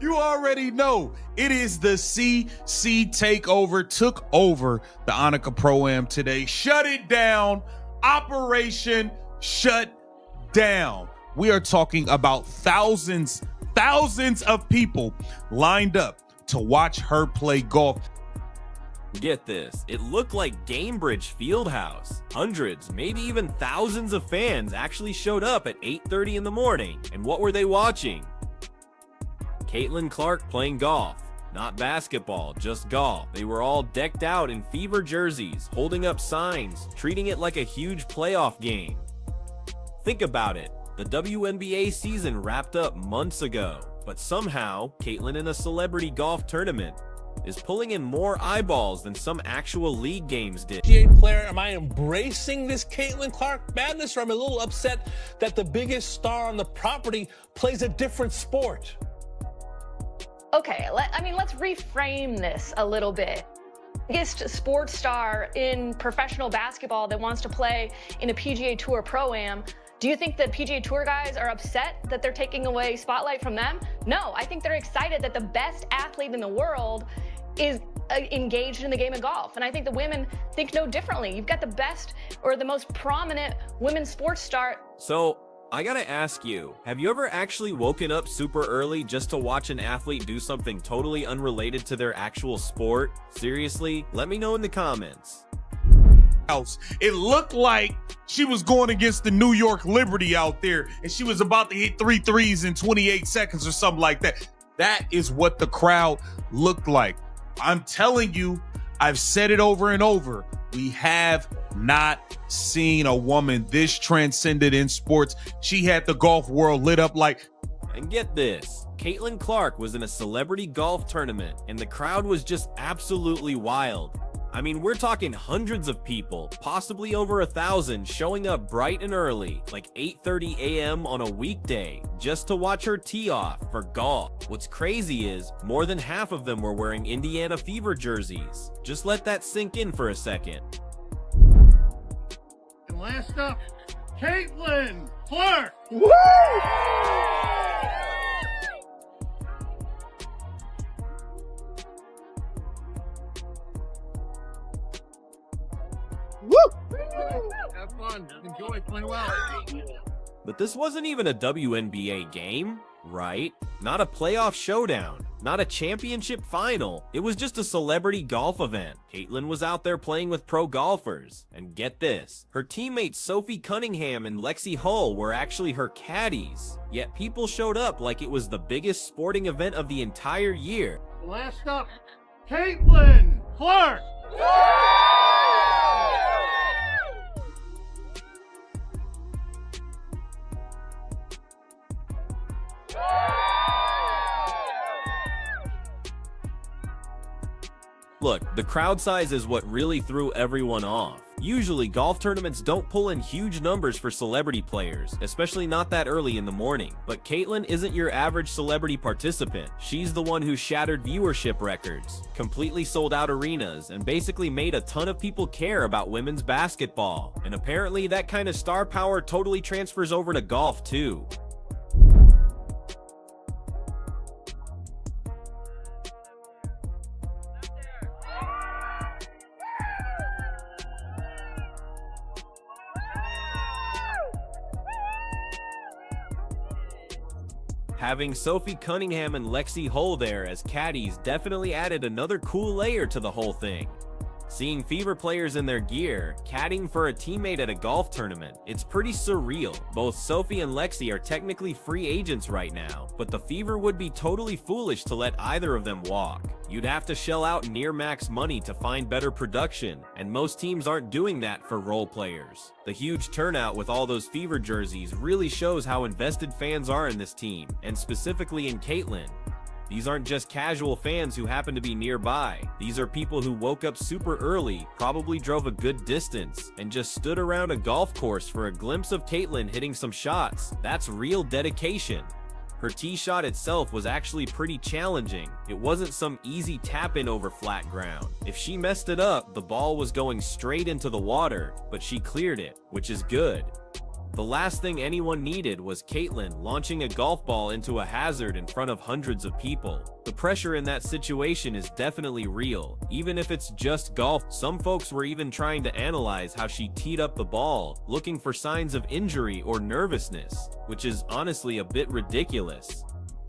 You already know it is the CC takeover. Took over the Annika Pro-Am today. Shut it down. Operation Shut Down. We are talking about thousands of people lined up to watch her play golf. Get this, it looked like Gamebridge Fieldhouse. Hundreds, maybe even thousands of fans actually showed up at 8:30 in the morning. And what were they watching? Caitlin Clark playing golf. Not basketball, just golf. They were all decked out in Fever jerseys, holding up signs, treating it like a huge playoff game. Think about it. The WNBA season wrapped up months ago, but somehow, Caitlin in a celebrity golf tournament is pulling in more eyeballs than some actual league games did. PGA player, am I embracing this Caitlin Clark madness, or am I a little upset that the biggest star on the property plays a different sport? Okay, let's reframe this a little bit. Biggest sports star in professional basketball that wants to play in a PGA Tour Pro-Am. Do you think the PGA Tour guys are upset that they're taking away spotlight from them? No, I think they're excited that the best athlete in the world is engaged in the game of golf. And I think the women think no differently. You've got the best or the most prominent women's sports star. So, I gotta ask you, have you ever actually woken up super early just to watch an athlete do something totally unrelated to their actual sport? Seriously? Let me know in the comments. It looked like she was going against the New York Liberty out there, and she was about to hit 3 threes in 28 seconds or something like that. That is what the crowd looked like. I'm telling you, I've said it over and over. We have not seen a woman this transcended in sports. She had the golf world lit up like... And get this, Caitlin Clark was in a celebrity golf tournament, and the crowd was just absolutely wild. I mean, we're talking hundreds of people, possibly over 1,000, showing up bright and early, like 8:30 a.m. on a weekday, just to watch her tee off for golf. What's crazy is, more than half of them were wearing Indiana Fever jerseys. Just let that sink in for a second. And last up, Caitlin Clark! Woo! Have fun. Enjoy. Play well. But this wasn't even a WNBA game, right? Not a playoff showdown, not a championship final. It was just a celebrity golf event. Caitlin was out there playing with pro golfers. And get this, her teammates Sophie Cunningham and Lexi Hull were actually her caddies. Yet people showed up like it was the biggest sporting event of the entire year. Last up, Caitlin Clark! Look, the crowd size is what really threw everyone off. Usually, golf tournaments don't pull in huge numbers for celebrity players, especially not that early in the morning. But Caitlin isn't your average celebrity participant. She's the one who shattered viewership records, completely sold out arenas, and basically made a ton of people care about women's basketball. And apparently, that kind of star power totally transfers over to golf too. Having Sophie Cunningham and Lexi Hull there as caddies definitely added another cool layer to the whole thing. Seeing Fever players in their gear, caddying for a teammate at a golf tournament, it's pretty surreal. Both Sophie and Lexi are technically free agents right now, but the Fever would be totally foolish to let either of them walk. You'd have to shell out near max money to find better production, and most teams aren't doing that for role players. The huge turnout with all those Fever jerseys really shows how invested fans are in this team, and specifically in Caitlin. These aren't just casual fans who happen to be nearby. These are people who woke up super early, probably drove a good distance, and just stood around a golf course for a glimpse of Caitlin hitting some shots. That's real dedication. Her tee shot itself was actually pretty challenging. It wasn't some easy tap-in over flat ground. If she messed it up, the ball was going straight into the water, but she cleared it, which is good. The last thing anyone needed was Caitlyn launching a golf ball into a hazard in front of hundreds of people. The pressure in that situation is definitely real, even if it's just golf. Some folks were even trying to analyze how she teed up the ball, looking for signs of injury or nervousness, which is honestly a bit ridiculous.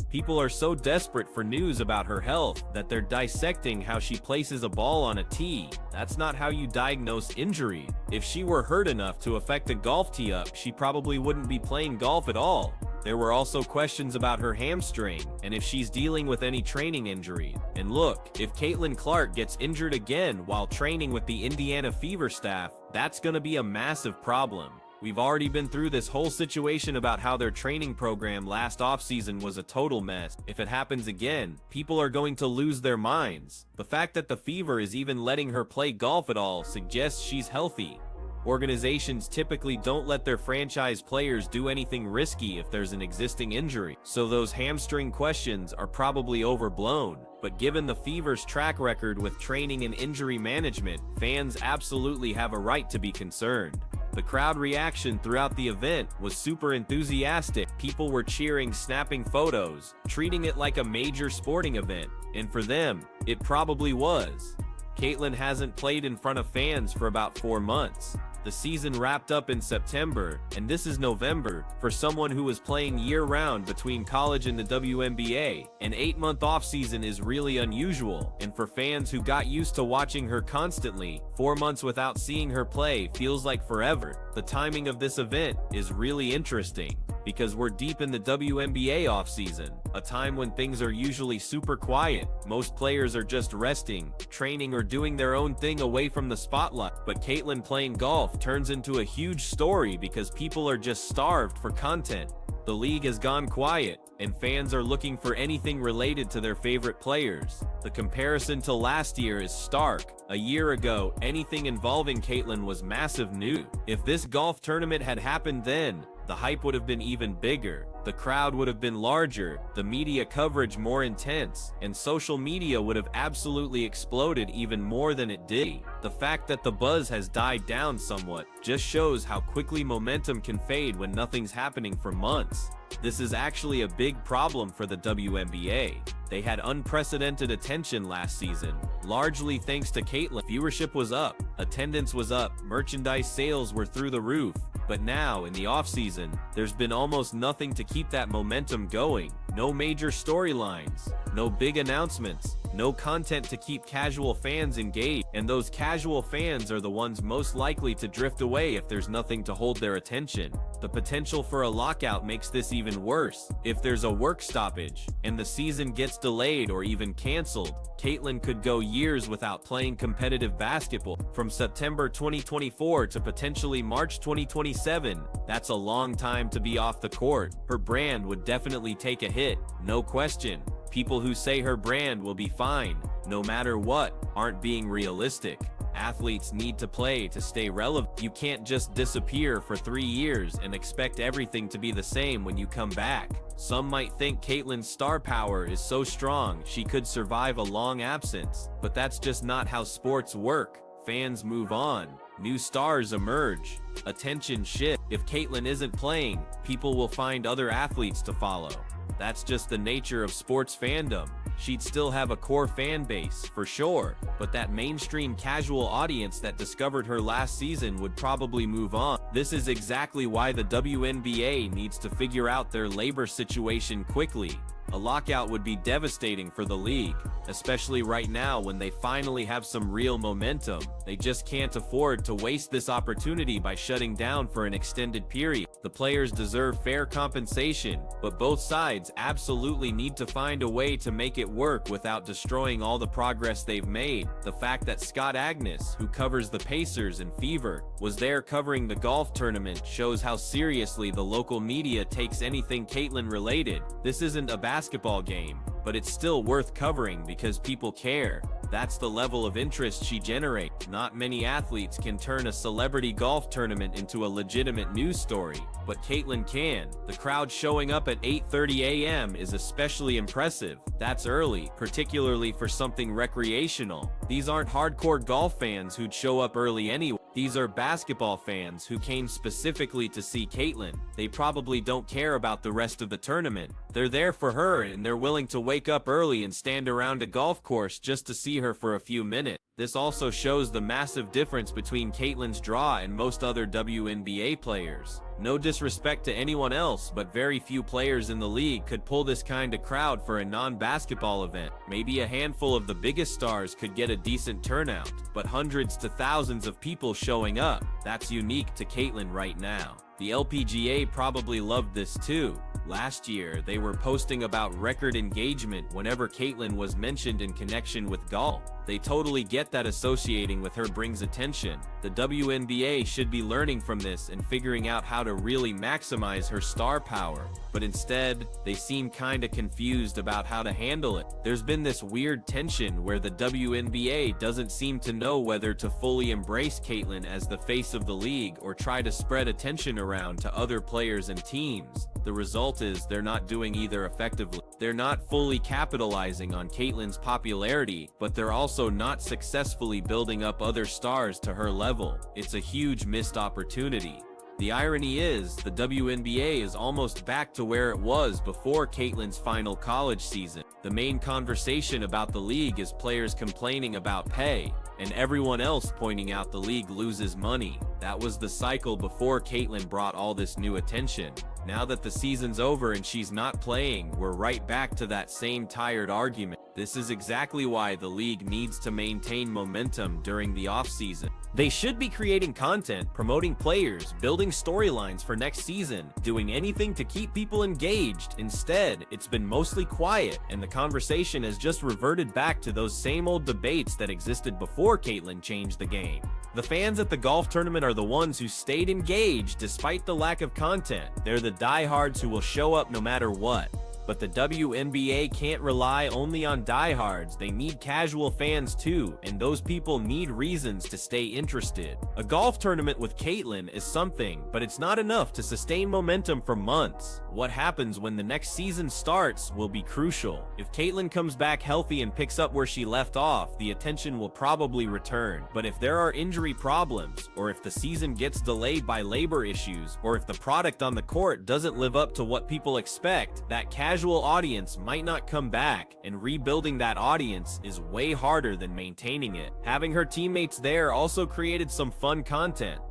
People are so desperate for news about her health that they're dissecting how she places a ball on a tee. That's not how you diagnose injury. If she were hurt enough to affect a golf tee-up, she probably wouldn't be playing golf at all. There were also questions about her hamstring and if she's dealing with any training injury. And look, if Caitlin Clark gets injured again while training with the Indiana Fever staff, that's gonna be a massive problem. We've already been through this whole situation about how their training program last offseason was a total mess. If it happens again, people are going to lose their minds. The fact that the Fever is even letting her play golf at all suggests she's healthy. Organizations typically don't let their franchise players do anything risky if there's an existing injury, so those hamstring questions are probably overblown. But given the Fever's track record with training and injury management, fans absolutely have a right to be concerned. The crowd reaction throughout the event was super enthusiastic. People were cheering, snapping photos, treating it like a major sporting event. And for them, it probably was. Caitlyn hasn't played in front of fans for about 4 months. The season wrapped up in September, and this is November. For someone who was playing year-round between college and the WNBA, an 8-month offseason is really unusual, and for fans who got used to watching her constantly, 4 months without seeing her play feels like forever. The timing of this event is really interesting, because we're deep in the WNBA offseason, a time when things are usually super quiet. Most players are just resting, training, or doing their own thing away from the spotlight. But Caitlyn playing golf turns into a huge story because people are just starved for content. The league has gone quiet, and fans are looking for anything related to their favorite players. The comparison to last year is stark. A year ago, anything involving Caitlyn was massive news. If this golf tournament had happened then, the hype would have been even bigger. The crowd would have been larger, the media coverage more intense, and social media would have absolutely exploded even more than it did. The fact that the buzz has died down somewhat just shows how quickly momentum can fade when nothing's happening for months. This is actually a big problem for the WNBA. They had unprecedented attention last season, largely thanks to Caitlyn. Viewership was up, attendance was up, merchandise sales were through the roof. But now, in the offseason, there's been almost nothing to keep that momentum going. No major storylines, no big announcements, no content to keep casual fans engaged. And those casual fans are the ones most likely to drift away if there's nothing to hold their attention. The potential for a lockout makes this even worse. If there's a work stoppage, and the season gets delayed or even canceled, Caitlyn could go years without playing competitive basketball. From September 2024 to potentially March 2027, that's a long time to be off the court. Her brand would definitely take a hit, no question. People who say her brand will be fine, no matter what, aren't being realistic. Athletes need to play to stay relevant. You can't just disappear for 3 years and expect everything to be the same when you come back. Some might think Caitlyn's star power is so strong she could survive a long absence, but that's just not how sports work. Fans move on, new stars emerge, attention shifts. If Caitlyn isn't playing, people will find other athletes to follow. That's just the nature of sports fandom. She'd still have a core fan base, for sure, but that mainstream casual audience that discovered her last season would probably move on. This is exactly why the WNBA needs to figure out their labor situation quickly. A lockout would be devastating for the league, especially right now when they finally have some real momentum. They just can't afford to waste this opportunity by shutting down for an extended period. The players deserve fair compensation, but both sides absolutely need to find a way to make it work without destroying all the progress they've made. The fact that Scott Agnes, who covers the Pacers and Fever, was there covering the golf tournament shows how seriously the local media takes anything Caitlyn related. This isn't a basketball game, but it's still worth covering because people care. That's the level of interest she generates. Not many athletes can turn a celebrity golf tournament into a legitimate news story, but Caitlyn can. The crowd showing up at 8:30 a.m. is especially impressive. That's early, particularly for something recreational. These aren't hardcore golf fans who'd show up early anyway. These are basketball fans who came specifically to see Caitlyn. They probably don't care about the rest of the tournament. They're there for her, and they're willing to wake up early and stand around a golf course just to see her for a few minutes. This also shows the massive difference between Caitlyn's draw and most other WNBA players. No disrespect to anyone else, but very few players in the league could pull this kind of crowd for a non-basketball event. Maybe a handful of the biggest stars could get a decent turnout, but hundreds to thousands of people showing up, that's unique to Caitlyn right now. The LPGA probably loved this too. Last year, they were posting about record engagement whenever Caitlyn was mentioned in connection with golf. They totally get that associating with her brings attention. The WNBA should be learning from this and figuring out how to really maximize her star power. But instead, they seem kinda confused about how to handle it. There's been this weird tension where the WNBA doesn't seem to know whether to fully embrace Caitlyn as the face of the league or try to spread attention around to other players and teams. The result is they're not doing either effectively. They're not fully capitalizing on Caitlyn's popularity, but they're also not successfully building up other stars to her level. It's a huge missed opportunity. The irony is, the WNBA is almost back to where it was before Caitlyn's final college season. The main conversation about the league is players complaining about pay, and everyone else pointing out the league loses money. That was the cycle before Caitlyn brought all this new attention. Now that the season's over and she's not playing, we're right back to that same tired argument. This is exactly why the league needs to maintain momentum during the offseason. They should be creating content, promoting players, building storylines for next season, doing anything to keep people engaged. Instead, it's been mostly quiet, and the conversation has just reverted back to those same old debates that existed before Caitlyn changed the game. The fans at the golf tournament are the ones who stayed engaged despite the lack of content. They're the diehards who will show up no matter what. But the WNBA can't rely only on diehards. They need casual fans too, and those people need reasons to stay interested. A golf tournament with Caitlyn is something, but it's not enough to sustain momentum for months. What happens when the next season starts will be crucial. If Caitlyn comes back healthy and picks up where she left off, the attention will probably return. But if there are injury problems, or if the season gets delayed by labor issues, or if the product on the court doesn't live up to what people expect, that casual audience might not come back, and rebuilding that audience is way harder than maintaining it. Having her teammates there also created some fun content.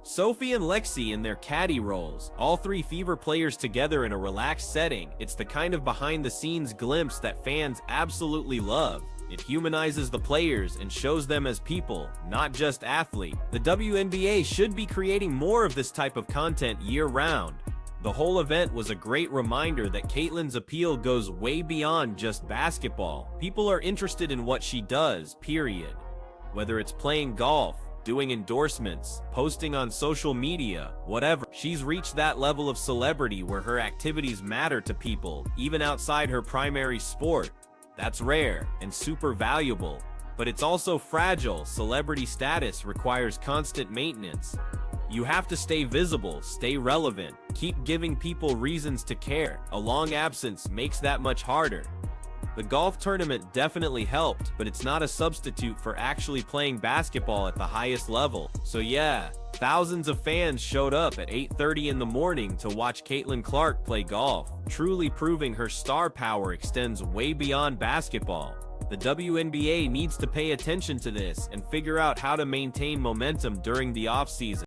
Sophie and Lexi in their caddy roles, all three Fever players together in a relaxed setting. It's the kind of behind-the-scenes glimpse that fans absolutely love. It humanizes the players and shows them as people, not just athletes. The WNBA should be creating more of this type of content year-round. The whole event was a great reminder that Caitlyn's appeal goes way beyond just basketball. People are interested in what she does, period. Whether it's playing golf, doing endorsements, posting on social media, whatever. She's reached that level of celebrity where her activities matter to people, even outside her primary sport. That's rare and super valuable. But it's also fragile. Celebrity status requires constant maintenance. You have to stay visible, stay relevant, keep giving people reasons to care. A long absence makes that much harder. The golf tournament definitely helped, but it's not a substitute for actually playing basketball at the highest level. So yeah, thousands of fans showed up at 8:30 in the morning to watch Caitlyn Clark play golf, truly proving her star power extends way beyond basketball. The WNBA needs to pay attention to this and figure out how to maintain momentum during the offseason.